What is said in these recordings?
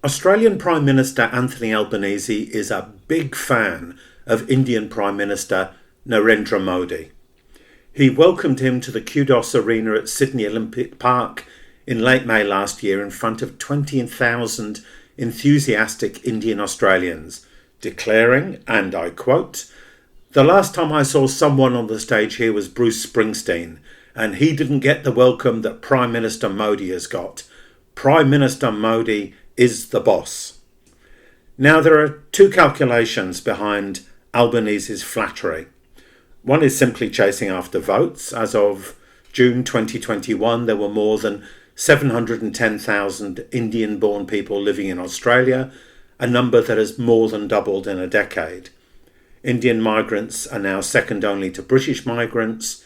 Australian Prime Minister Anthony Albanese is a big fan of Indian Prime Minister Narendra Modi. He welcomed him to the Kudos Arena at Sydney Olympic Park in late May last year in front of 20,000 enthusiastic Indian Australians, declaring, and I quote, "The last time I saw someone on the stage here was Bruce Springsteen, and he didn't get the welcome that Prime Minister Modi has got. Prime Minister Modi is the boss." Now, there are two calculations behind Albanese's flattery. One is simply chasing after votes. As of June 2021, there were more than 710,000 Indian-born people living in Australia, a number that has more than doubled in a decade. Indian migrants are now second only to British migrants.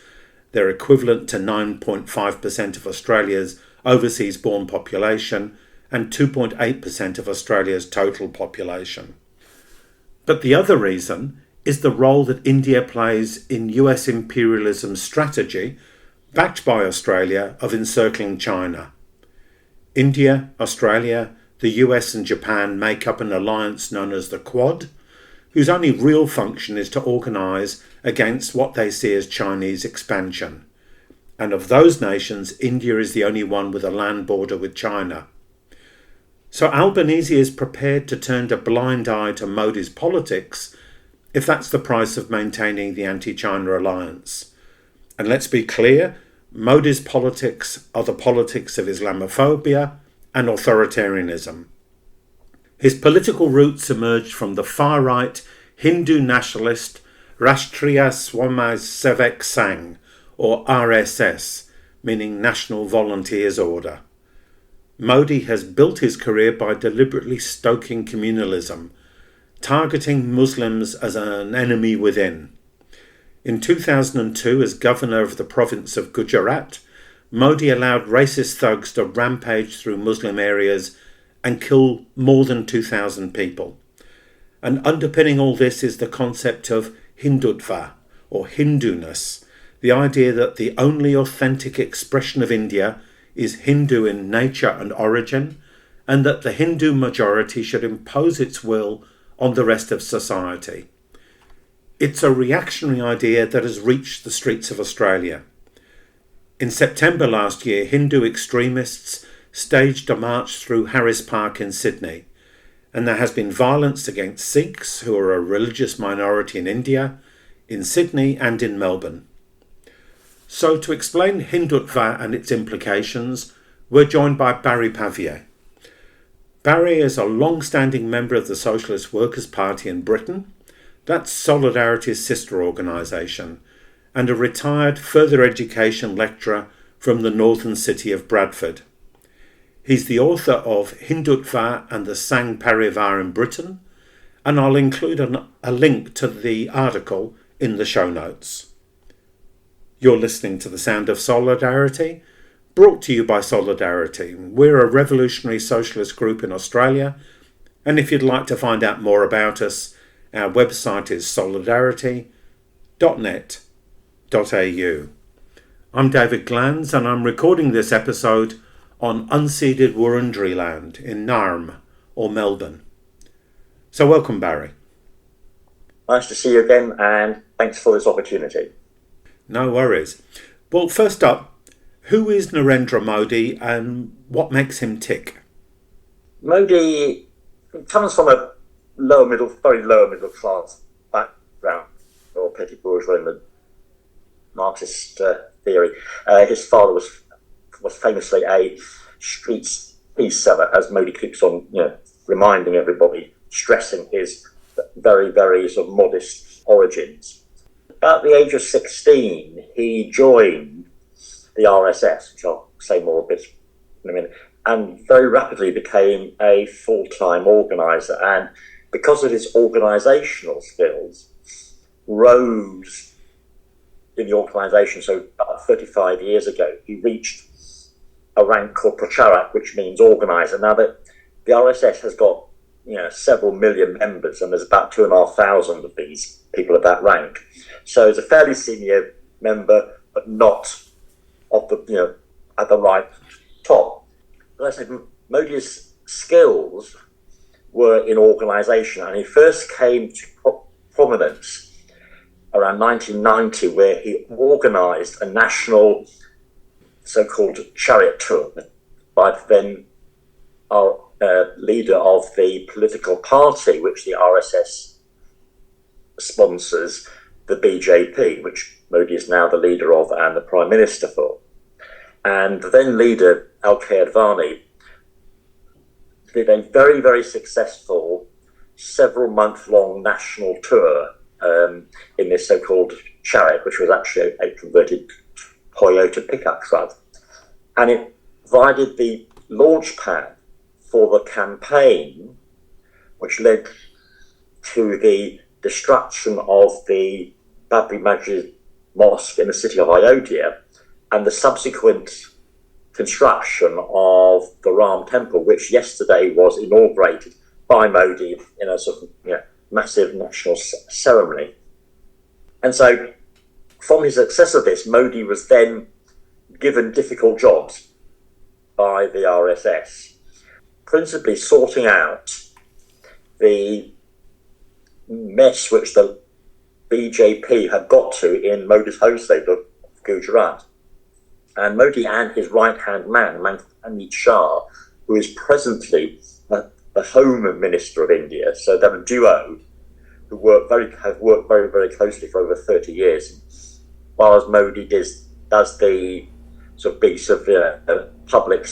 They're equivalent to 9.5% of Australia's overseas-born population and 2.8% of Australia's total population. But the other reason is the role that India plays in US imperialism's strategy, backed by Australia, of encircling China. India, Australia, the US and Japan make up an alliance known as the Quad, whose only real function is to organise against what they see as Chinese expansion. And of those nations, India is the only one with a land border with China. So Albanese is prepared to turn a blind eye to Modi's politics if that's the price of maintaining the anti-China alliance. And let's be clear, Modi's politics are the politics of Islamophobia and authoritarianism. His political roots emerged from the far-right Hindu nationalist Rashtriya Swayamsevak Sangh, or RSS, meaning National Volunteers Order. Modi has built his career by deliberately stoking communalism, targeting Muslims as an enemy within. In 2002, as governor of the province of Gujarat, Modi allowed racist thugs to rampage through Muslim areas and kill more than 2,000 people. And underpinning all this is the concept of Hindutva, or Hinduness, the idea that the only authentic expression of India is Hindu in nature and origin, and that the Hindu majority should impose its will on the rest of society. It's a reactionary idea that has reached the streets of Australia. In September last year, Hindu extremists staged a march through Harris Park in Sydney, and there has been violence against Sikhs, who are a religious minority in India, in Sydney and in Melbourne. So to explain Hindutva and its implications, we're joined by Barry Pavier. Barry is a long-standing member of the Socialist Workers' Party in Britain, that's Solidarity's sister organisation, and a retired further education lecturer from the northern city of Bradford. He's the author of Hindutva and the Sangh Parivar in Britain, and I'll include a link to the article in the show notes. You're listening to The Sound of Solidarity, brought to you by Solidarity. We're a revolutionary socialist group in Australia, and if you'd like to find out more about us, our website is solidarity.net.au. I'm David Glanz, and I'm recording this episode on unceded Wurundjeri land in Narm, or Melbourne. So welcome, Barry. Nice to see you again, and thanks for this opportunity. No worries. Well, first up, who is Narendra Modi and what makes him tick? Modi comes from a very lower middle class background, or petty bourgeois in the Marxist theory. His father was famously a street peace seller, as Modi keeps on, reminding everybody, stressing his very, very sort of modest origins. At the age of 16, he joined the RSS, which I'll say more a bit in a minute, and very rapidly became a full-time organiser. And because of his organisational skills, rose in the organisation. So about 35 years ago, he reached a rank called Pracharak, which means organiser. Now that the RSS has got several million members, and there's about 2,500 of these people at that rank. So he's a fairly senior member, but not at the right top. As I said, Modi's skills were in organisation, and he first came to prominence around 1990, where he organised a national so-called chariot tour by the then leader of the political party which the RSS sponsors, the BJP, which Modi is now the leader of and the Prime Minister for. And the then leader, L.K. Advani, did a very, very successful several-month-long national tour in this so-called chariot, which was actually a converted Toyota pickup truck. And it provided the launch pad for the campaign, which led to the destruction of the Babri Masjid Mosque in the city of Ayodhya and the subsequent construction of the Ram Temple, which yesterday was inaugurated by Modi in a sort of massive national ceremony. And so from his success of this, Modi was then given difficult jobs by the RSS, principally sorting out the mess which the BJP had got to in Modi's home state of Gujarat. And Modi and his right-hand man, Amit Shah, who is presently the Home Minister of India, so they're a duo who have worked very, very closely for over 30 years. While Modi does the sort of big public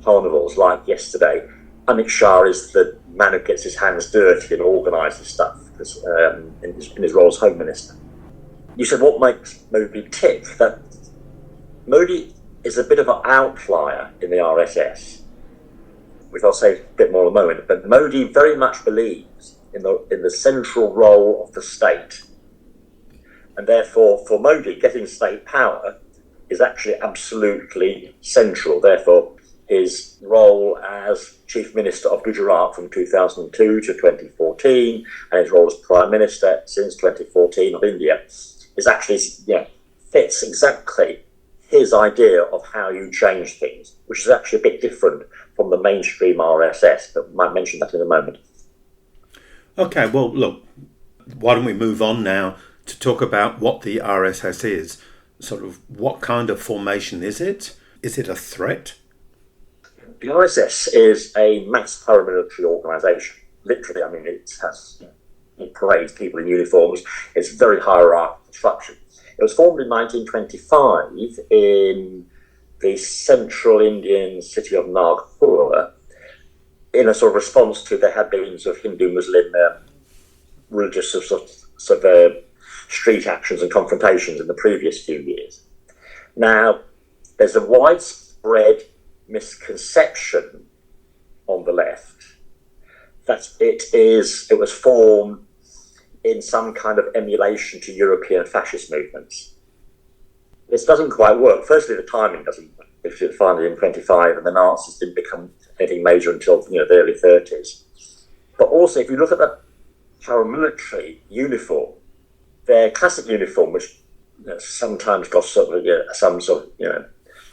carnivals like yesterday, Amit Shah is the man who gets his hands dirty and organises stuff in his role as Home Minister. You said what makes Modi tick? That Modi is a bit of an outlier in the RSS, which I'll say a bit more in a moment, but Modi very much believes in the central role of the state. And therefore, for Modi, getting state power is actually absolutely central. Therefore, his role as Chief Minister of Gujarat from 2002 to 2014, and his role as Prime Minister since 2014 of India, is actually, fits exactly his idea of how you change things, which is actually a bit different from the mainstream RSS, but I might mention that in a moment. Okay, well, look, why don't we move on now to talk about what the RSS is? Sort of what kind of formation is it? Is it a threat? The RSS is a mass paramilitary organisation. Literally, I mean, it parades people in uniforms. It's very hierarchical structure. It was formed in 1925 in the central Indian city of Nagpur in a sort of response to there had been sort of Hindu-Muslim religious street actions and confrontations in the previous few years. Now, there's a widespread misconception on the left that it was formed in some kind of emulation to European fascist movements. This doesn't quite work. Firstly, the timing doesn't work. If you're finally in 25 and the Nazis didn't become anything major until the early 30s. But also, if you look at the paramilitary uniform, their classic uniform, which sometimes got some sort of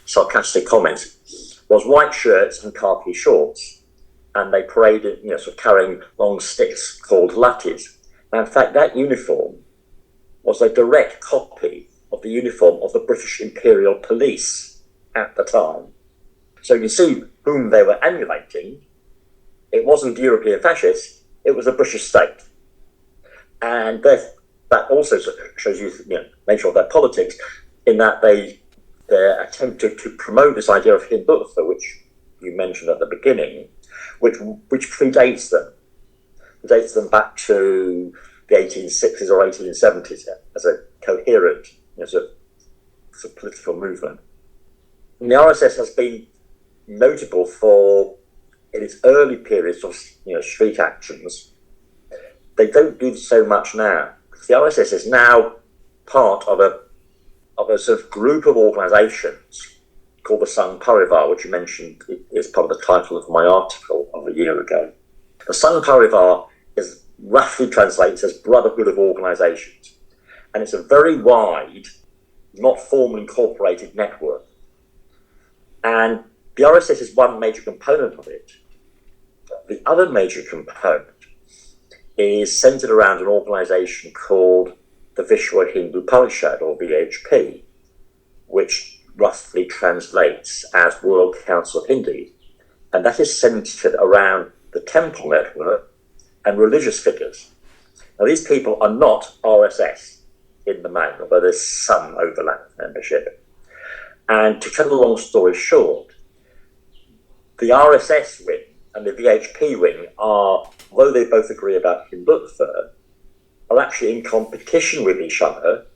sarcastic comments, was white shirts and khaki shorts, and they paraded, sort of carrying long sticks called lathis. Now, in fact, that uniform was a direct copy of the uniform of the British Imperial Police at the time. So you can see whom they were emulating. It wasn't European fascists, it was a British state. And that also shows you the nature of their politics, in that they attempted to promote this idea of Hindutva, which you mentioned at the beginning, which predates them. Dates them back to the 1860s or 1870s as a coherent sort of political movement. And the RSS has been notable for, in its early periods of street actions. They don't do so much now, because the RSS is now part of a sort of group of organisations called the Sangh Parivar, which you mentioned is part of the title of my article of a year ago. The Sangh Parivar is roughly translates as Brotherhood of Organisations, and it's a very wide, not formally incorporated network. And the RSS is one major component of it. the other major component is centered around an organization called the Vishwa Hindu Parishad, or VHP, which roughly translates as World Council of Hindus. And that is centered around the temple network and religious figures. Now, these people are not RSS in the main, although there's some overlap of membership. And to cut a long story short, the RSS wing and the VHP wing are, although they both agree about Hindutva, are actually in competition with each other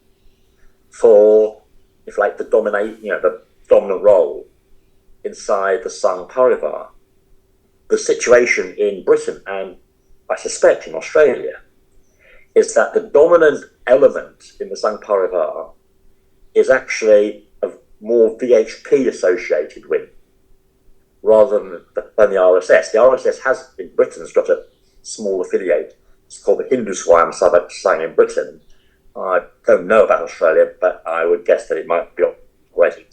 for, if like, the dominant role inside the Sangh Parivar. The situation in Britain, and I suspect in Australia, is that the dominant element in the Sangh Parivar is actually a more VHP associated wing rather than the RSS. The RSS has, in Britain, has got a small affiliate. It's called the Hindutva Sangh in Britain. I don't know about Australia, but I would guess that it might be operating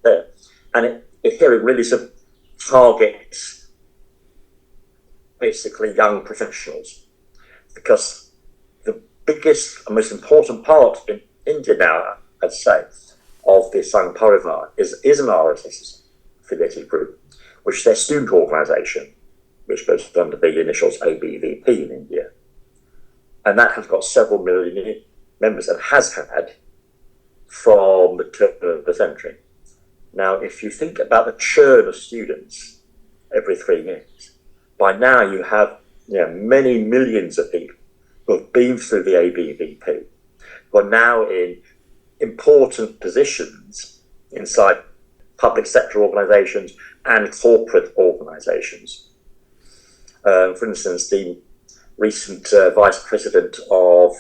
there. And it really sort of targets basically young professionals, because the biggest and most important part in India now, I'd say, of the Sangh Parivar is an RSS affiliated group, which is their student organisation, which goes under the initials ABVP in India. And that has got several million members and has had from the turn of the century. Now, if you think about the churn of students every 3 years, by now you have many millions of people who have been through the ABVP, who are now in important positions inside public sector organisations and corporate organisations. For instance, the recent vice president of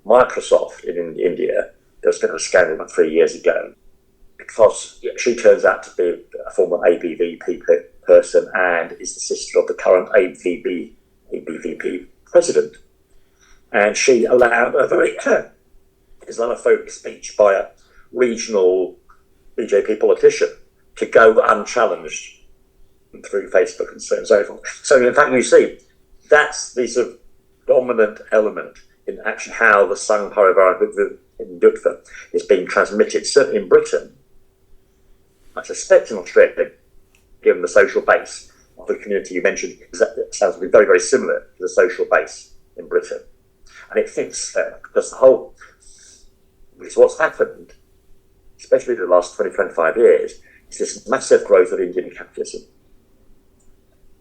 Microsoft in India, there was a bit of a scandal about 3 years ago, because she turns out to be a former ABVP person and is the sister of the current ABVP president. And she allowed a very Islamophobic speech by a regional BJP politician to go unchallenged through Facebook and so on and so forth. So in fact, you see, that's the sort of dominant element in actually how the Sangh Parivar in Hindutva is being transmitted. Certainly in Britain, I suspect in Australia, given the social base of the community you mentioned, that sounds to be very, very similar to the social base in Britain. And it fits there, because what's happened, especially in the last 20, 25 years, is this massive growth of Indian capitalism,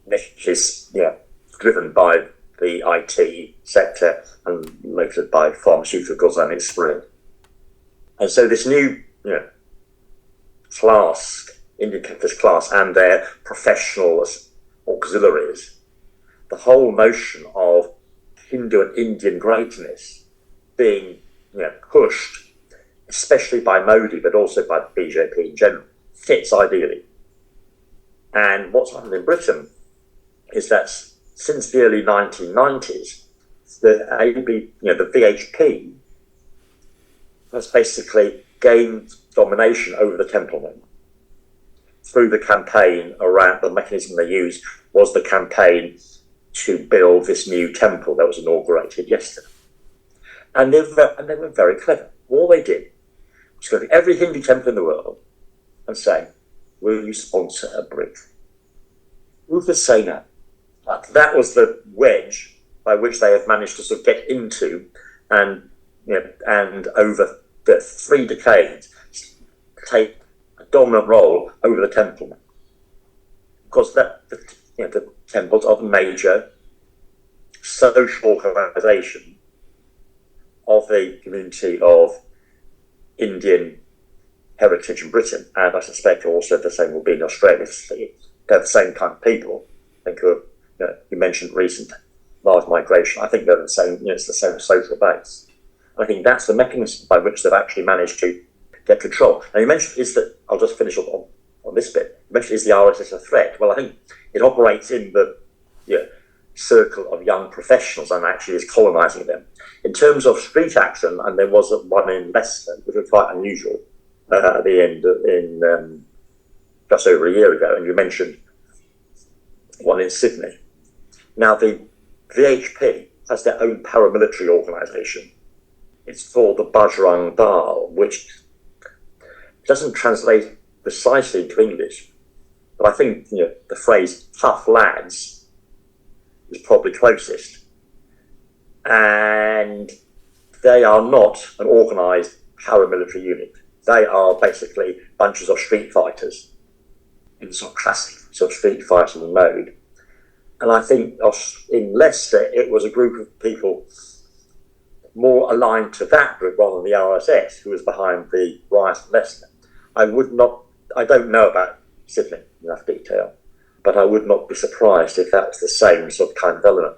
which is driven by the IT sector and later by pharmaceuticals and its spread. And so this new class, Indian capitalist class, and their professional auxiliaries, the whole notion of Hindu and Indian greatness being pushed, especially by Modi, but also by the BJP in general, fits ideally. And what's happened in Britain is that since the early 1990s, the VHP has basically gained domination over the temple movement through the campaign around. The mechanism they used was the campaign to build this new temple that was inaugurated yesterday. And they were very clever. All they did was go to every Hindu temple in the world and say, "Will you sponsor a brick?" Who could say no? But that was the wedge by which they have managed to sort of get into, and over the 3 decades take a dominant role over the temple. Because the temples are the major social organisation of the community of Indian heritage in Britain, and I suspect also the same will be in Australia. They're the same kind of people. I think you mentioned recent large migration. I think they're the same. It's the same social base. And I think that's the mechanism by which they've actually managed to get control. And you mentioned I'll just finish up on this bit. You mentioned, is the RSS a threat? Well, I think it operates in the circle of young professionals and actually is colonising them. In terms of street action, and there was one in Leicester, which was quite unusual at the end in just over a year ago, and you mentioned one in Sydney. Now, the VHP has their own paramilitary organisation. It's called the Bajrang Dal, which doesn't translate precisely into English, but I think the phrase "tough lads" is probably closest. And they are not an organised paramilitary unit. They are basically bunches of street fighters in sort of classic sort of street fighting mode. And I think in Leicester, it was a group of people more aligned to that group rather than the RSS, who was behind the riot in Leicester. I don't know about Sydney in enough detail, but I would not be surprised if that was the same sort of kind of element.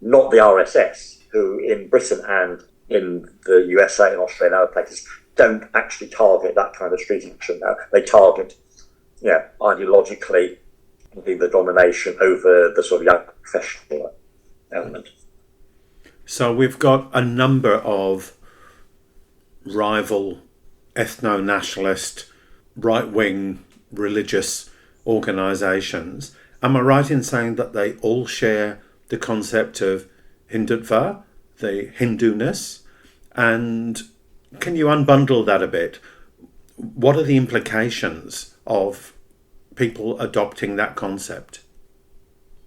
Not the RSS, who in Britain and in the USA and Australia and other places don't actually target that kind of street action now. They target, ideologically, the domination over the sort of young professional element. So we've got a number of rival ethno-nationalist, right-wing religious organisations. Am I right in saying that they all share the concept of Hindutva, the Hinduness? And can you unbundle that a bit? What are the implications of people adopting that concept?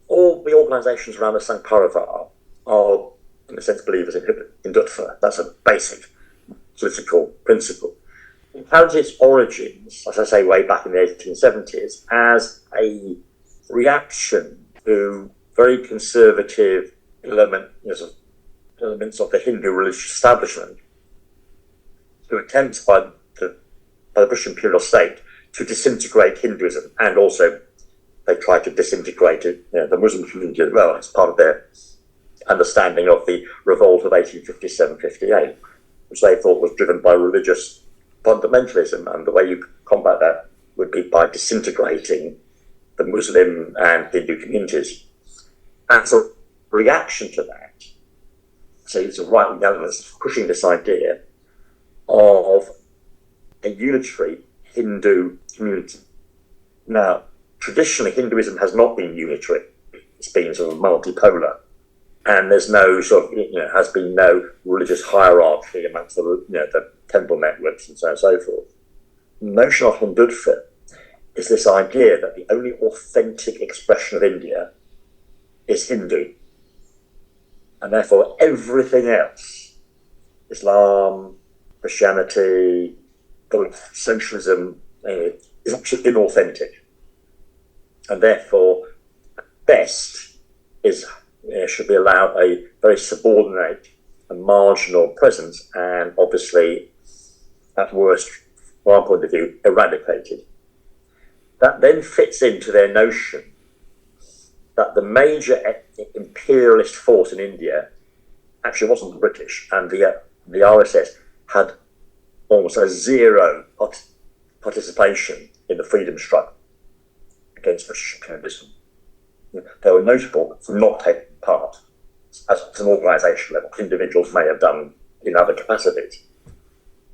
All the organisations around the Sangh Parivar are, in a sense, believers in Hindutva. That's a basic political principle. It has its origins, as I say, way back in the 1870s, as a reaction to very conservative elements of the Hindu religious establishment, to attempts by the British imperial state to disintegrate Hinduism, and also they tried to disintegrate the Muslim community as well. It's part of their understanding of the revolt of 1857-58, which they thought was driven by religious fundamentalism, and the way you combat that would be by disintegrating the Muslim and Hindu communities. As a reaction to that, so it's a right-wing element pushing this idea of a unitary Hindu community. Now, traditionally, Hinduism has not been unitary. It's been sort of multipolar. And there's no has been no religious hierarchy amongst the temple networks and so on and so forth. The notion of Hindutva is this idea that the only authentic expression of India is Hindu. And therefore everything else, Islam, Christianity, socialism, is actually inauthentic. And therefore, at best, should be allowed a very subordinate and marginal presence, and obviously, at worst, from our point of view, eradicated. That then fits into their notion that the major imperialist force in India actually wasn't the British, and the RSS had almost a zero participation in the freedom struggle against British imperialism. They were notable for not taking part as an organisation level. Individuals may have done in other capacities.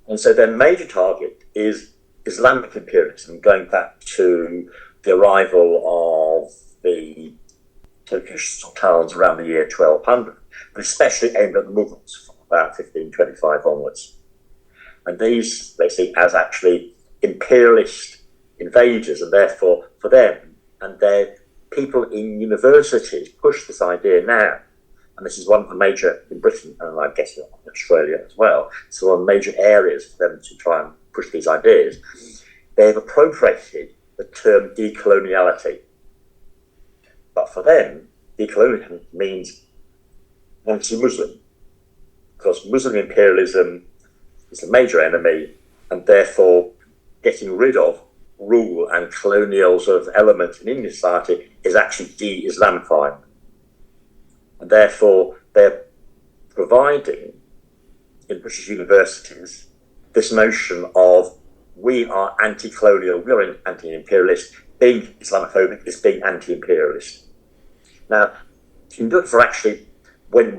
And so their major target is Islamic imperialism, going back to the arrival of the Turkish sultans around the year 1200, but especially aimed at the Mughals from about 1525 onwards. And these they see as actually imperialist invaders, and therefore for them and their people in universities push this idea now. And this is one of the major, in Britain, and I guess in Australia as well, so one of the major areas for them to try and push these ideas. They've appropriated the term decoloniality. But for them, decolonialism means anti-Muslim, because Muslim imperialism is the major enemy, and therefore getting rid of rule and colonial sort of elements in Indian society is actually de-Islamifying. And therefore they're providing in British universities this notion of we are anti-colonial, we're anti-imperialist, being Islamophobic is being anti-imperialist. Now, Hindutva actually went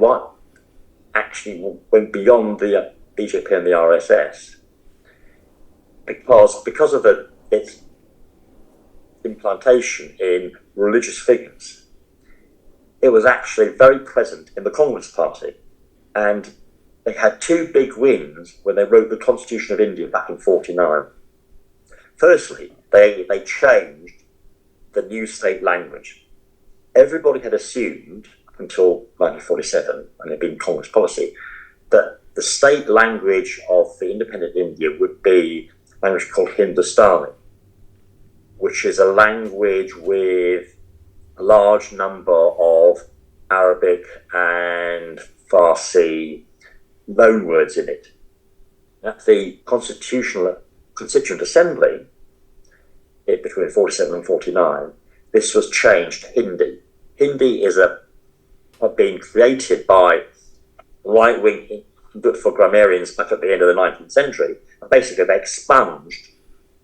beyond the BJP and the RSS because of its implantation in religious figures. it was actually very present in the Congress Party. And they had two big wins when they wrote the Constitution of India back in 49. Firstly, they changed the new state language. Everybody had assumed until 1947, and it had been Congress policy, that the state language of the independent India would be a language called Hindustani, which is a language with a large number of Arabic and Farsi loanwords in it. At the Constituent Assembly, between 47 and 49, this was changed to Hindi. Hindi is being created by right-wing Hindutva grammarians back at the end of the 19th century. And basically, they expunged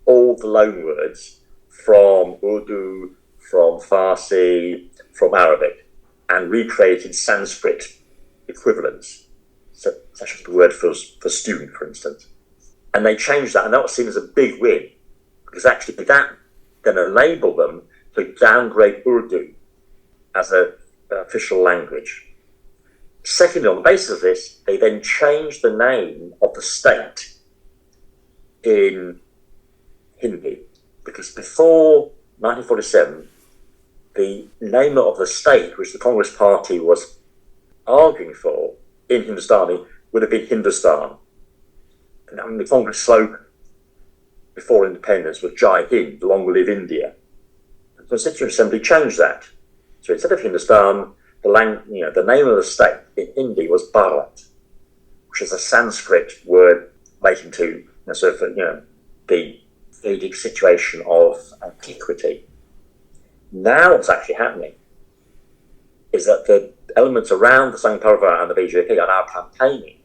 all the loanwords from Urdu, from Farsi, from Arabic, and recreated Sanskrit equivalents, such as the word for student, for instance. And they changed that, and that was seen as a big win, because actually that then enabled them to downgrade Urdu as an official language. Secondly, on the basis of this, they then changed the name of the state in Hindi, because before 1947, the name of the state which the Congress Party was arguing for in Hindustani would have been Hindustan. And the Congress slogan before independence was Jai Hind, long live India. The Constituent Assembly changed that. So instead of Hindustan, the name of the state in Hindi was Bharat, which is a Sanskrit word relating to the Vedic situation of antiquity. Now what's actually happening is that the elements around the Sangh Parivar and the BJP are now campaigning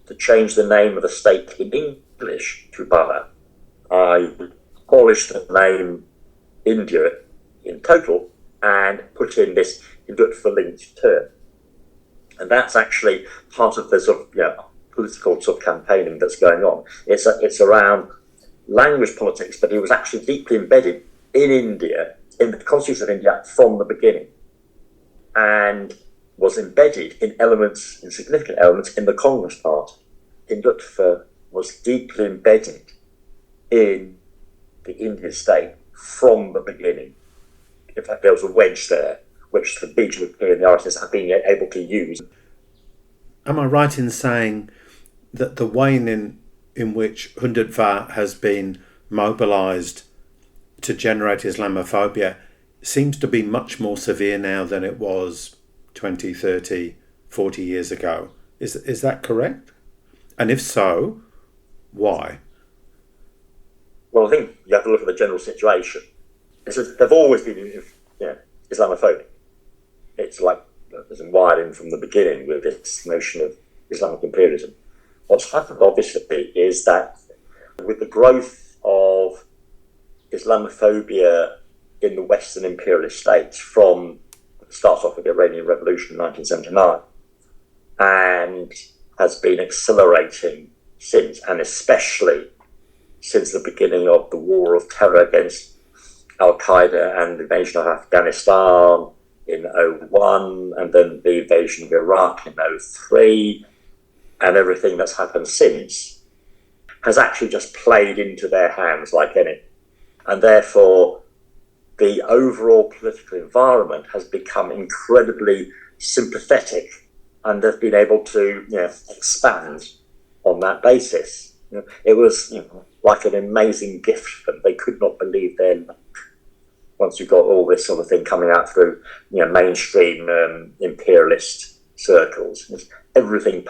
to change the name of the state in English to Bharat. I abolished the name India in total and put in this Hindutva linked term. And that's actually part of the sort of political sort of campaigning that's going on. It's around language politics, but it was actually deeply embedded in India, in the Constitution of India from the beginning, and was embedded in significant elements in the Congress Party. Hindutva was deeply embedded in the Indian state from the beginning. In fact, there was a wedge there, which the BJP and the RSS have been able to use. Am I right in saying that the way in which Hindutva has been mobilised to generate Islamophobia seems to be much more severe now than it was 20, 30, 40 years ago? Is that correct? And if so, why? Well, I think you have to look at the general situation. They've always been Islamophobic. It's like there's a wiring from the beginning with this notion of Islamic imperialism. What's happened, obviously, is that with the growth of Islamophobia in the Western imperialist states from it starts off with the Iranian Revolution in 1979 and has been accelerating since, and especially since the beginning of the war of terror against Al-Qaeda and the invasion of Afghanistan in 2001, and then the invasion of Iraq in 2003, and everything that's happened since has actually just played into their hands like any. And therefore, the overall political environment has become incredibly sympathetic, and they've been able to expand on that basis. It was like an amazing gift for them. They could not believe their luck once you got all this sort of thing coming out through mainstream imperialist circles. Everything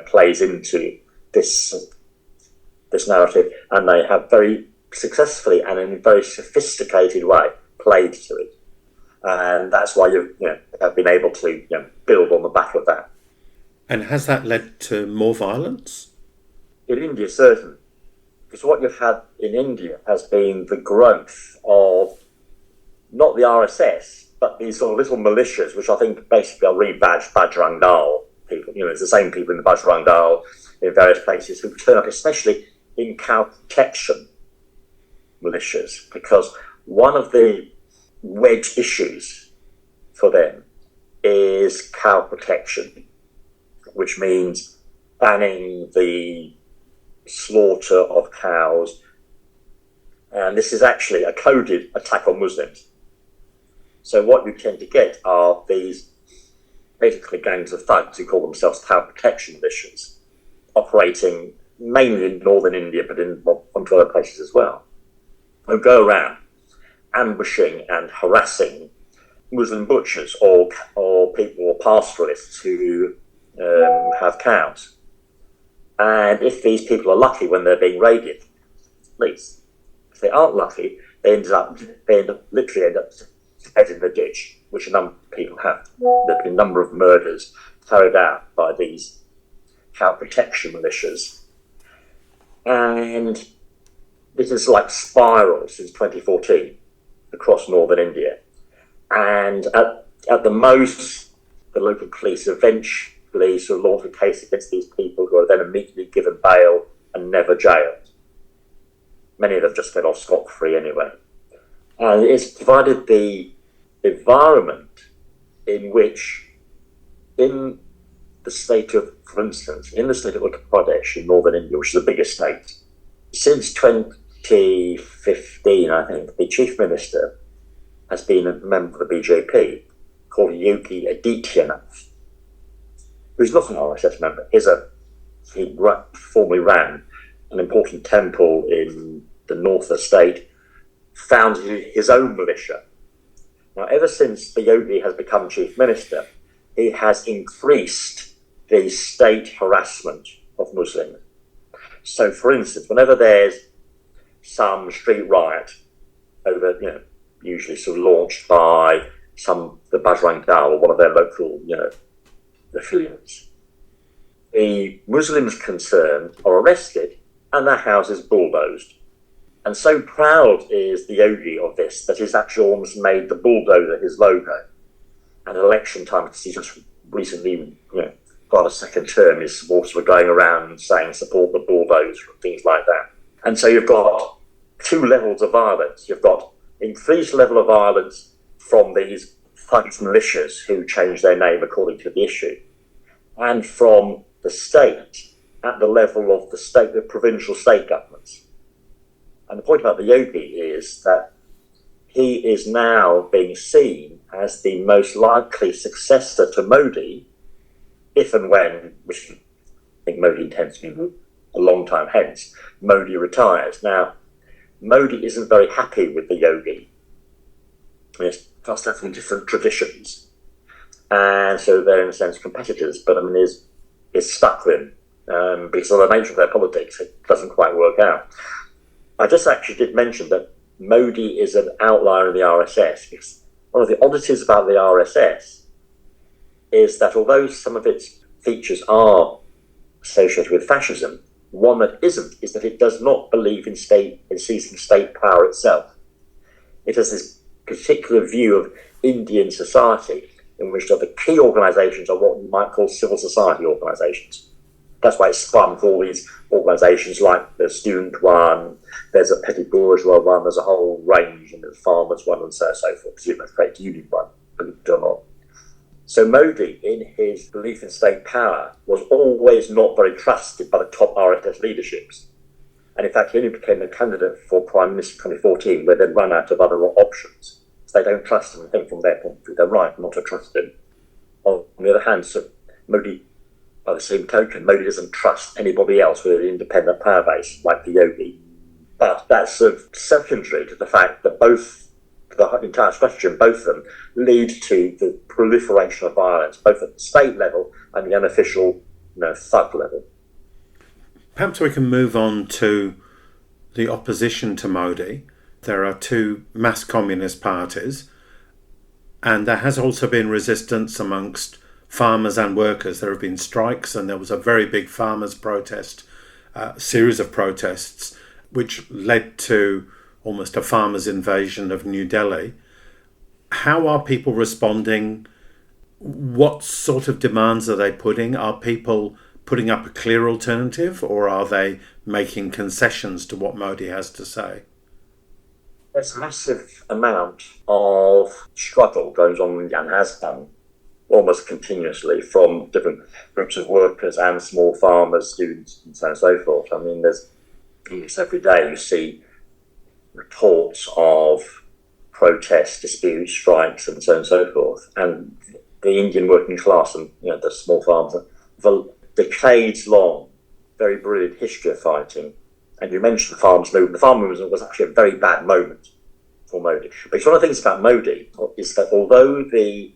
plays into this narrative, and they have very successfully and in a very sophisticated way played to it, and that's why you have been able to build on the back of that. And has that led to more violence? In India, certainly, because what you've had in India has been the growth of not the RSS, but these sort of little militias, which I think basically are rebadged Bajrang Dal people. It's the same people in the Bajrang Dal in various places who turn up, especially in cow protection militias, because one of the wedge issues for them is cow protection, which means banning the slaughter of cows. And this is actually a coded attack on Muslims. So what you tend to get are these basically gangs of thugs who call themselves cow protection militias, operating mainly in northern India, but in onto other places as well, who go around ambushing and harassing Muslim butchers or people or pastoralists who have cows. And if these people are lucky when they're being raided, at least. If they aren't lucky, they end up literally dead in the ditch, which a number of people have. There have been a number of murders carried out by these cow protection militias. And this is like spiraled since 2014 across northern India. And at the most, the local police eventually sort of launch a case against these people who are then immediately given bail and never jailed. Many of them just get off scot-free anyway. And it's provided the environment in which, in the state of, for instance, in the state of Uttar Pradesh in northern India, which is the biggest state, since 2015, I think, the chief minister has been a member of the BJP called Yogi Adityanath, who's not an RSS member. He formerly ran an important temple in the north of the state, founded his own militia. Now, ever since the Yogi has become chief minister, he has increased the state harassment of Muslims. So, for instance, whenever there's some street riot over, usually sort of launched by the Bajrang Dal or one of their local, affiliates, the Muslims concerned are arrested and their houses bulldozed. And so proud is the Yogi of this that he's actually almost made the bulldozer his logo. And at election time, because he just recently got a second term, his supporters were going around saying support the bulldozer and things like that. And so you've got two levels of violence. You've got increased level of violence from these thugs militias who change their name according to the issue, and from the state at the level of the provincial state governments. And the point about the Yogi is that he is now being seen as the most likely successor to Modi, if and when, which I think Modi intends to be a long time hence, Modi retires. Now, Modi isn't very happy with the Yogi. It's vastly different traditions. And so they're, in a sense, competitors, but is stuck with him because of the nature of their politics. It doesn't quite work out. I just actually did mention that Modi is an outlier in the RSS, because one of the oddities about the RSS is that although some of its features are associated with fascism, one that isn't is that it does not believe in seizing state power itself. It has this particular view of Indian society in which the key organisations are what you might call civil society organisations. That's why it's spun for all these organisations like the student one, there's a petty bourgeois one, there's a whole range, and there's farmers one, and so on and so forth, because it's trade union one, believe it or not. So Modi, in his belief in state power, was always not very trusted by the top RSS leaderships. And in fact, he only became a candidate for Prime Minister in 2014, where they'd run out of other options. So they don't trust him, I think, from their point of view. They're right not to trust him. On the other hand, so Modi, by the same token, Modi doesn't trust anybody else with an independent power base, like the Yogi. But that's sort of secondary to the fact that the entire strategy of both of them lead to the proliferation of violence, both at the state level and the unofficial, thug level. Perhaps we can move on to the opposition to Modi. There are two mass communist parties, and there has also been resistance amongst farmers and workers. There have been strikes, and there was a very big farmers' protest, series of protests, which led to almost a farmers' invasion of New Delhi. How are people responding? What sort of demands are they putting? Are people putting up a clear alternative, or are they making concessions to what Modi has to say? There's a massive amount of struggle goes on and has done almost continuously from different groups of workers and small farmers, students, and so on and so forth. I mean, it's every day you see reports of protests, disputes, strikes, and so on and so forth. And the Indian working class and the small farmers have a decades-long, very brilliant history of fighting. And you mentioned the farmers' movement. The farm movement was actually a very bad moment for Modi. But it's one of the things about Modi is that although the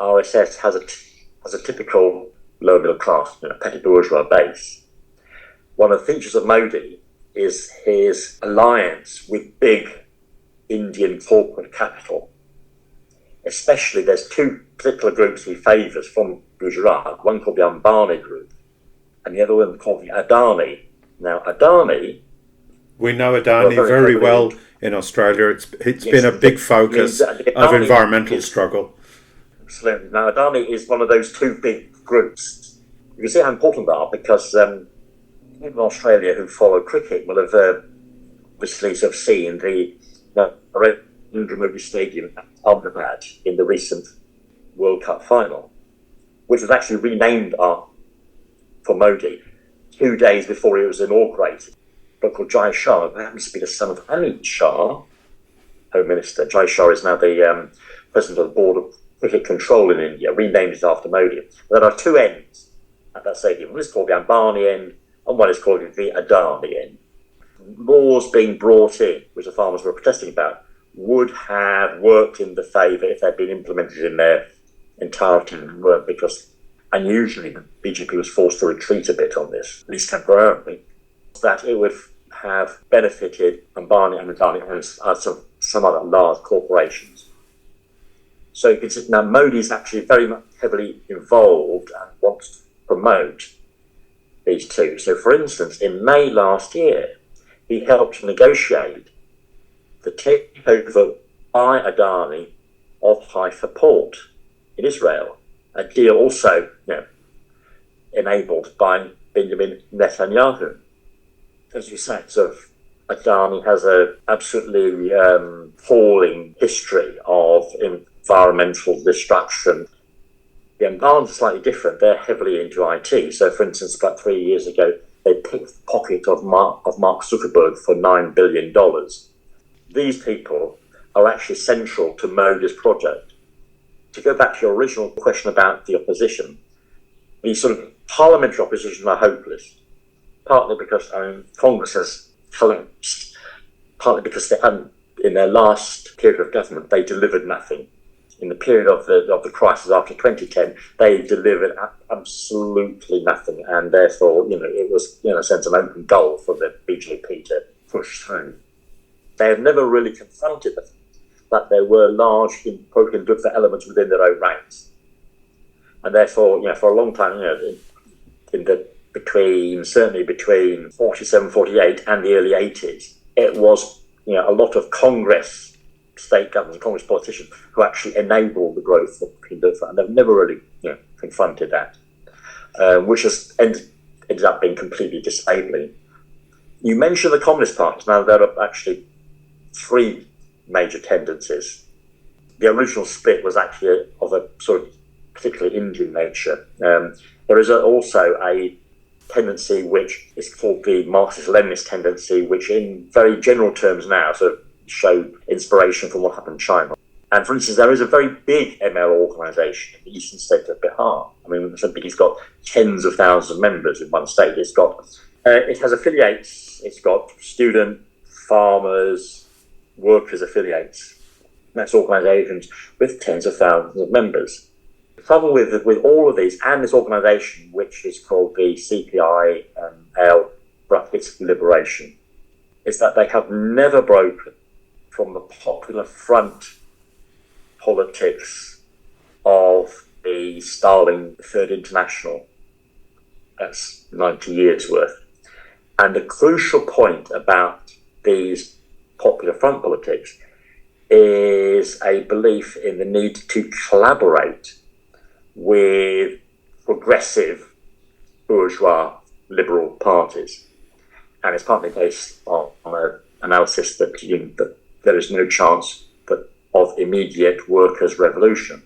RSS has a typical lower middle class, petty bourgeois base, one of the features of Modi is his alliance with big Indian corporate capital. Especially, there's two particular groups he favours from Gujarat, one called the Ambani group, and the other one called the Adani. Now, Adani... We know Adani very well in Australia. It's been a big focus of environmental struggle. Absolutely. Now, Adani is one of those two big groups. You can see how important they are because people in Australia who follow cricket will have obviously sort of seen the Narendra Modi Stadium at Ahmedabad in the recent World Cup final, which was actually renamed for Modi 2 days before it was inaugurated. But called Jai Shah, who happens to be the son of Amit Shah, Home Minister. Jai Shah is now the president of the Board of Cricket Control in India, renamed it after Modi. There are two ends at that stadium. One is called the Ambani end, and one is called the Adani end. Laws being brought in, which the farmers were protesting about, would have worked in the favour if they'd been implemented in their entirety and weren't, because unusually the BJP was forced to retreat a bit on this, at least temporarily, that it would have benefited Ambani and Adani and some other large corporations. So you can see now Modi is actually very much heavily involved and wants to promote these two. So for instance, in May last year, he helped negotiate the takeover by Adani of Haifa port in Israel, a deal also enabled by Benjamin Netanyahu. As you say, sort of Adani has an absolutely appalling history of environmental destruction. The Ambans are slightly different. They're heavily into IT. So, for instance, about 3 years ago, they picked the pocket of Mark Zuckerberg for $9 billion. These people are actually central to Modi's project. To go back to your original question about the opposition, the sort of parliamentary opposition are hopeless. Partly because Congress has collapsed, partly because in their last period of government they delivered nothing. In the period of the crisis after 2010, they delivered absolutely nothing, and therefore it was in a sense an open goal for the BJP to push through. They have never really confronted the fact that there were large pro-Hindutva elements within their own ranks, and therefore for a long time certainly between 47, 48 and the early 80s, it was a lot of Congress, state governments and Congress politicians who actually enabled the growth of Hindutva, and they've never really confronted that, which has ended up being completely disabling. You mentioned the Communist parties. Now, there are actually three major tendencies. The original split was actually of a sort of particularly Indian nature. There is also a tendency which is called the Marxist-Leninist tendency, which in very general terms now sort of show inspiration from what happened in China. And for instance, there is a very big ML organisation in the eastern state of Bihar. I mean, it's got tens of thousands of members in one state. It has affiliates. It's got student, farmers, workers affiliates. That's organisations with tens of thousands of members. The trouble with all of these and this organisation, which is called the CPI-L brackets Liberation, is that they have never broken from the Popular Front politics of the Stalin Third International. That's 90 years worth. And the crucial point about these Popular Front politics is a belief in the need to collaborate with progressive bourgeois liberal parties. And it's partly based on a analysis that, that there is no chance of immediate workers' revolution.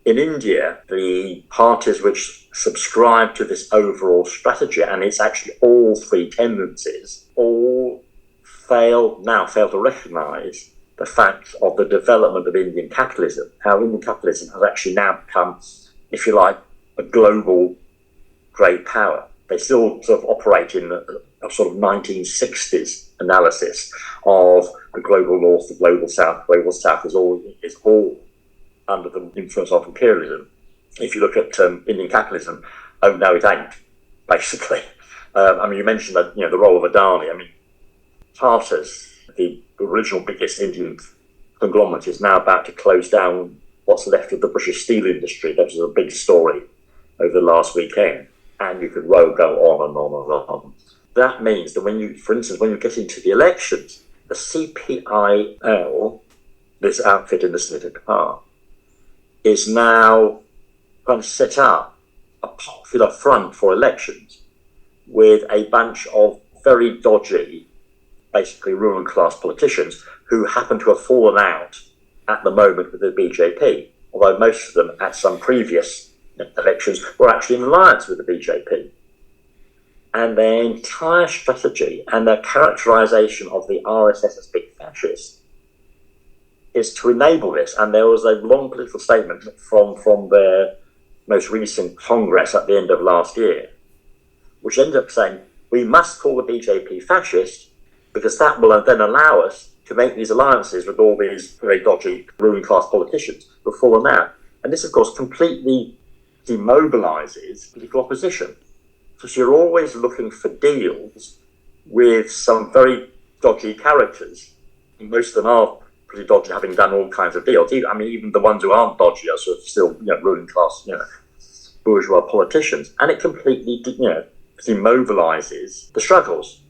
In India, the parties which subscribe to this overall strategy, and it's actually all three tendencies, all fail to recognise the fact of the development of Indian capitalism, how Indian capitalism has actually now become, if you like, a global great power. They still sort of operate in a sort of 1960s analysis of the global north, the global south. The global south is all under the influence of imperialism. If you look at Indian capitalism, oh no, it ain't, basically. You mentioned that, the role of Adani. Tata's, the original biggest Indian conglomerate, is now about to close down what's left of the British steel industry. That was a big story over the last weekend. And you could go on and on and on. That means that when you get into the elections, the CPIL, this outfit in the Senator car, is now going to set up a popular front for elections with a bunch of very dodgy, basically ruling class politicians who happen to have fallen out at the moment with the BJP, although most of them at some previous elections were actually in alliance with the BJP. And their entire strategy and their characterisation of the RSS as big fascists is to enable this. And there was a long political statement from their most recent Congress at the end of last year, which ended up saying, we must call the BJP fascist because that will then allow us to make these alliances with all these very dodgy ruling class politicians who have fallen out. And this, of course, completely demobilises political opposition. Because you're always looking for deals with some very dodgy characters. Most of them are pretty dodgy, having done all kinds of deals. Even the ones who aren't dodgy are sort of still, ruling class, bourgeois politicians. And it completely, demobilises the struggles.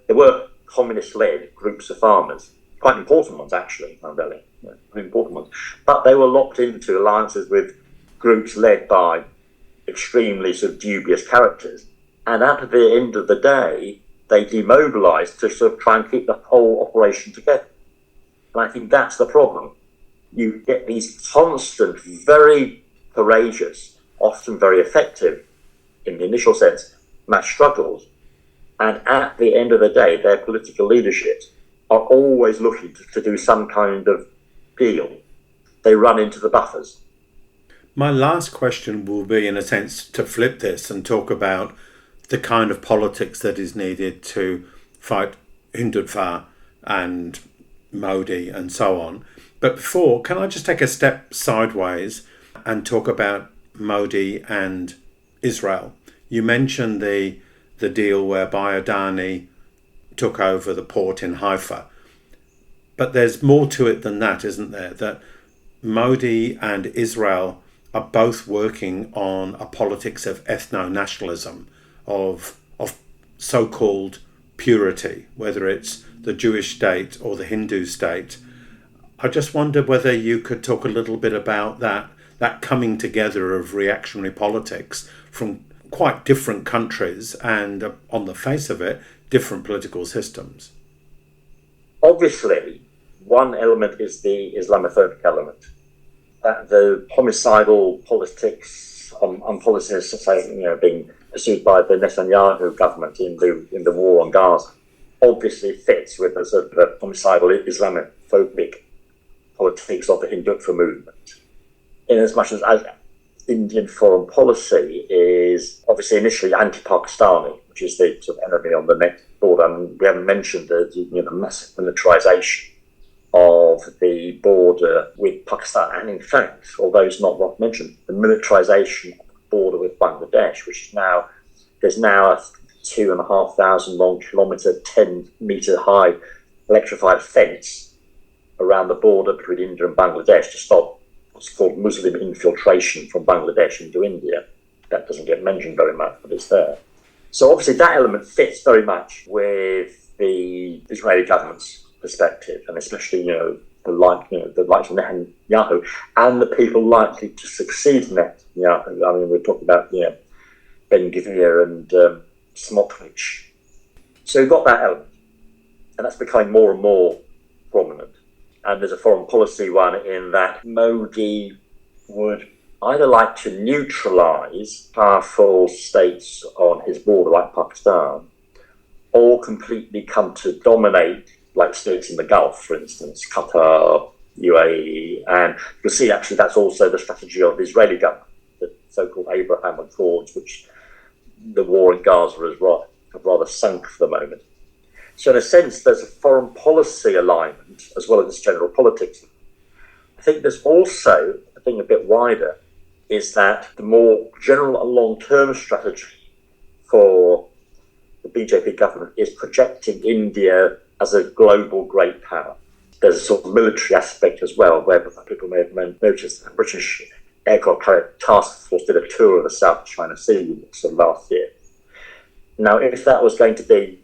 There were communist-led groups of farmers, quite important ones actually, very important ones. But they were locked into alliances with groups led by extremely sort of dubious characters. And at the end of the day, they demobilised to sort of try and keep the whole operation together. And I think that's the problem. You get these constant, very courageous, often very effective, in the initial sense, mass struggles. And at the end of the day, their political leaderships are always looking to do some kind of deal. They run into the buffers. My last question will be, in a sense, to flip this and talk about the kind of politics that is needed to fight Hindutva and Modi and so on. But before, can I just take a step sideways and talk about Modi and Israel? You mentioned the deal whereby Adani took over the port in Haifa. But there's more to it than that, isn't there? That Modi and Israel are both working on a politics of ethno-nationalism, of so-called purity, whether it's the Jewish state or the Hindu state. I just wondered whether you could talk a little bit about that coming together of reactionary politics from quite different countries and, on the face of it, different political systems. Obviously, one element is the Islamophobic element. The homicidal politics on policies, being pursued by the Netanyahu government in the war on Gaza, obviously fits with the sort of homicidal Islamophobic politics of the Hindutva movement. In as much as Indian foreign policy is obviously initially anti-Pakistani, which is the sort of enemy on the next border. And we haven't mentioned the massive militarisation of the border with Pakistan, and in fact, although it's not what mentioned, the militarisation of the border with Bangladesh, which there's now a 2,500 long kilometre, 10-metre high electrified fence around the border between India and Bangladesh to stop what's called Muslim infiltration from Bangladesh into India. That doesn't get mentioned very much, but it's there. So obviously that element fits very much with the Israeli government's perspective, and especially the likes of Netanyahu and the people likely to succeed Netanyahu. We're talking about Ben Gvir and Smotrich. So you've got that element. And that's becoming more and more prominent. And there's a foreign policy one in that Modi would either like to neutralise powerful states on his border, like Pakistan, or completely come to dominate, like states in the Gulf, for instance, Qatar, UAE. And you'll see, actually, that's also the strategy of the Israeli government, the so-called Abraham Accords, which the war in Gaza has rather sunk for the moment. So in a sense, there's a foreign policy alignment as well as general politics. I think there's also a thing a bit wider, is that the more general and long-term strategy for the BJP government is projecting India as a global great power. There's a sort of military aspect as well, where people may have noticed the British aircraft carrier task force did a tour of the South China Sea last year. Now, if that was going to be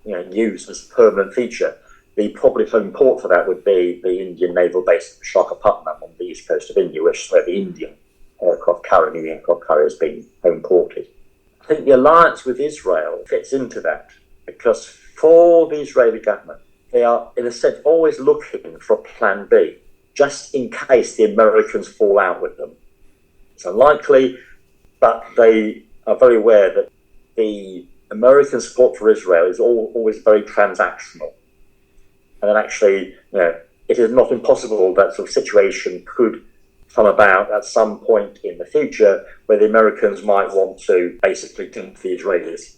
used as a permanent feature, the probably home port for that would be the Indian naval base at Visakhapatnam on the east coast of India, which is where the Indian aircraft carrier has been home ported. I think the alliance with Israel fits into that, because for the Israeli government, they are, in a sense, always looking for a plan B, just in case the Americans fall out with them. It's unlikely, but they are very aware that the American support for Israel is always very transactional. And then actually, it is not impossible that sort of situation could come about at some point in the future where the Americans might want to basically dump the Israelis.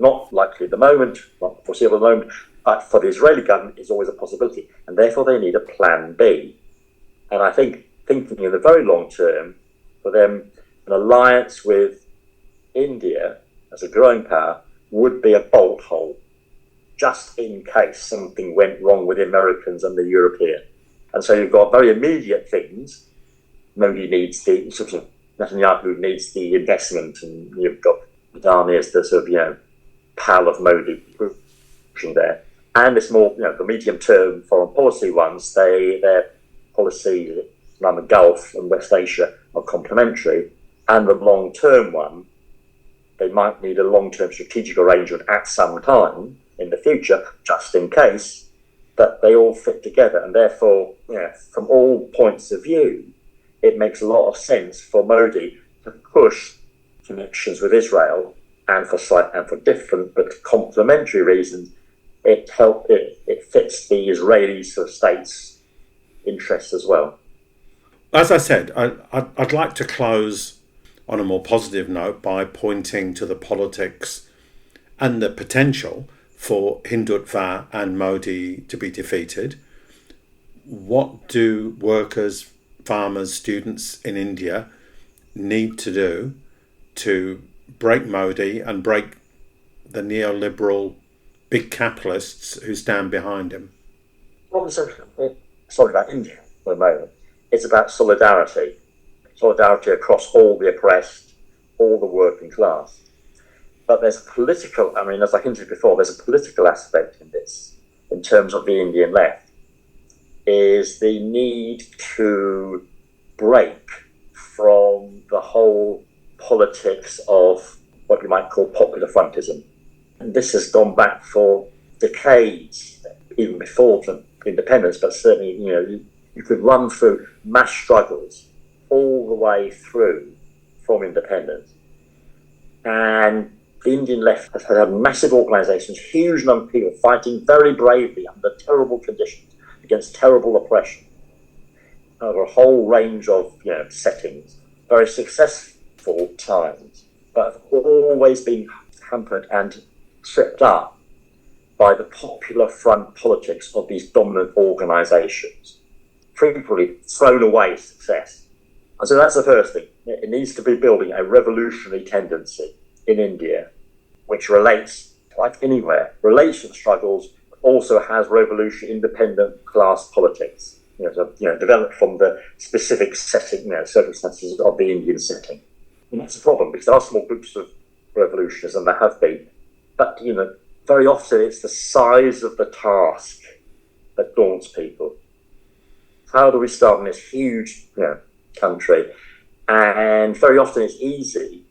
Not likely at the moment, not foreseeable at the moment, but for the Israeli government is always a possibility. And therefore they need a plan B. And I think, thinking in the very long term, for them, an alliance with India as a growing power would be a bolt hole, just in case something went wrong with the Americans and the European. And so you've got very immediate things. Modi needs Netanyahu needs the investment, and you've got Adani as the sort of, pal of Modi pushing there. And this more, the medium-term foreign policy ones, their policies around the Gulf and West Asia are complementary. And the long-term one, they might need a long-term strategic arrangement at some time in the future, just in case, but they all fit together. And therefore, from all points of view, it makes a lot of sense for Modi to push connections with Israel, and for different but complementary reasons. It fits the Israeli sort of state's interests as well. As I said, I'd like to close on a more positive note by pointing to the politics and the potential for Hindutva and Modi to be defeated. What do workers, farmers, students in India need to do to break Modi and break the neoliberal big capitalists who stand behind him? Well, sorry about India for a moment. It's about solidarity across all the oppressed, all the working class. But there's a political, as I hinted before, there's a political aspect in this, in terms of the Indian left, is the need to break from the whole politics of what you might call popular frontism. And this has gone back for decades, even before the independence, but certainly, you could run through mass struggles all the way through from independence. And the Indian left has had massive organisations, huge number of people fighting very bravely under terrible conditions against terrible oppression over a whole range of settings, very successful times, but have always been hampered and tripped up by the popular front politics of these dominant organisations, frequently thrown away success. And so that's the first thing. It needs to be building a revolutionary tendency in India, which relates, like anywhere, relates to the struggles, but also has revolutionary independent class politics, developed from the specific setting, circumstances of the Indian setting. And that's a problem, because there are small groups of revolutionists, and there have been. But, very often it's the size of the task that daunts people. How do we start in this huge, country? And very often it's easy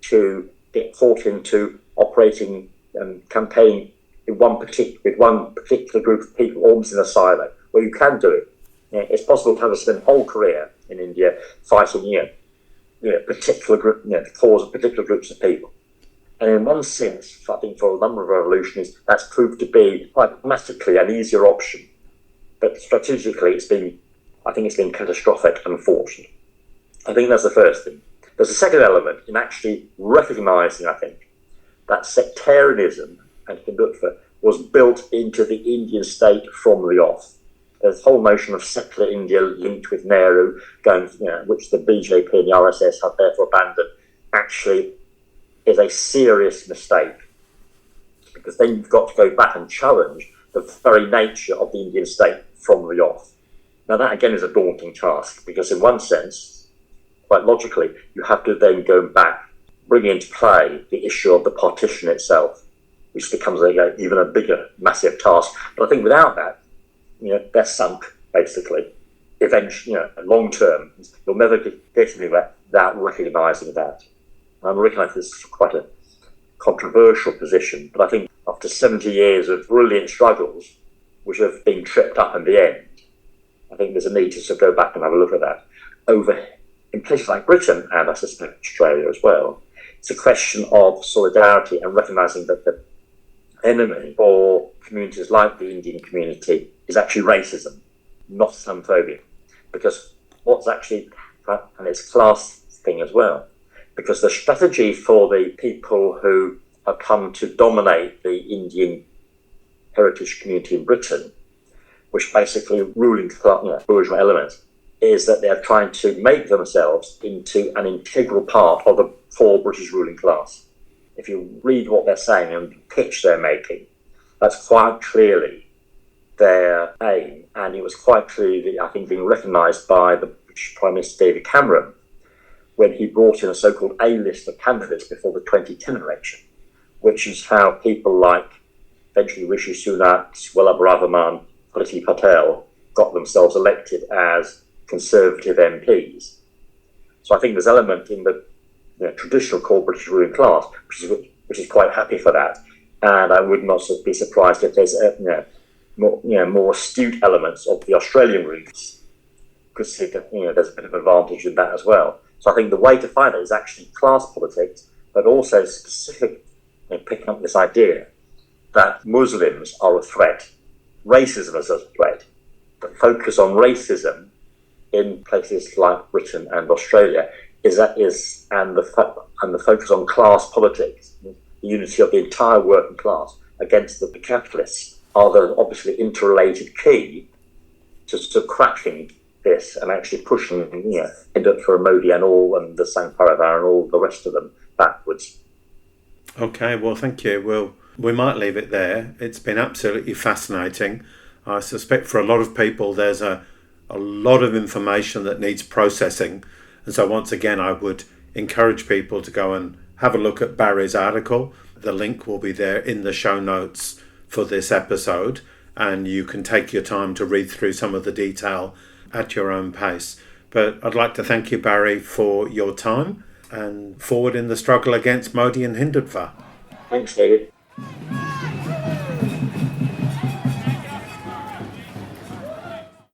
to get caught into operating and campaigning with one particular group of people, almost in a silo. Well, you can do it. It's possible to have a spend whole career in India fighting, particular group, the cause of particular groups of people. And in one sense, I think for a number of revolutions, that's proved to be pragmatically an easier option. But strategically, it's been catastrophic and unfortunate. I think that's the first thing. There's a second element in actually recognising, I think, that sectarianism and Hindutva was built into the Indian state from the off. There's the whole notion of secular India linked with Nehru, which the BJP and the RSS have therefore abandoned, actually is a serious mistake. Because then you've got to go back and challenge the very nature of the Indian state from the off. Now that again is a daunting task, because in one sense, quite logically, you have to then go back, bring into play the issue of the partition itself, which becomes even a bigger, massive task. But I think without that, they're sunk, basically. Eventually, long term, you'll never get anywhere without recognising that. I recognise this is quite a controversial position, but I think after 70 years of brilliant struggles, which have been tripped up in the end, I think there's a need to sort of go back and have a look at that. In places like Britain, and I suspect Australia as well, it's a question of solidarity and recognising that the enemy for communities like the Indian community is actually racism, not Islamophobia. Because what's actually, and it's a class thing as well, because the strategy for the people who have come to dominate the Indian heritage community in Britain, which basically ruling bourgeois element, is that they're trying to make themselves into an integral part of the core British ruling class. If you read what they're saying and the pitch they're making, that's quite clearly their aim. And it was quite clearly, I think, being recognised by the British Prime Minister David Cameron when he brought in a so-called A-list of candidates before the 2010 election, which is how people like eventually Rishi Sunak, Wallabh Ravaman, Priti Patel got themselves elected as Conservative MPs. So I think there's an element in the traditional core British ruling class, which is quite happy for that. And I would not be surprised if there's more astute elements of the Australian roots, because there's a bit of advantage in that as well. So I think the way to find it is actually class politics, but also specific, picking up this idea that Muslims are a threat, racism is a threat, but focus on racism in places like Britain and Australia and the focus on class politics, the unity of the entire working class against the capitalists, are the obviously interrelated key to cracking this and actually pushing Hindutva Modi and the Sangh Parivar and all the rest of them backwards. Okay, well, thank you. Well, we might leave it there. It's been absolutely fascinating. I suspect for a lot of people there's a lot of information that needs processing. And so once again, I would encourage people to go and have a look at Barry's article. The link will be there in the show notes for this episode, and you can take your time to read through some of the detail at your own pace. But I'd like to thank you, Barry, for your time and forward in the struggle against Modi and Hindutva. Thanks, David.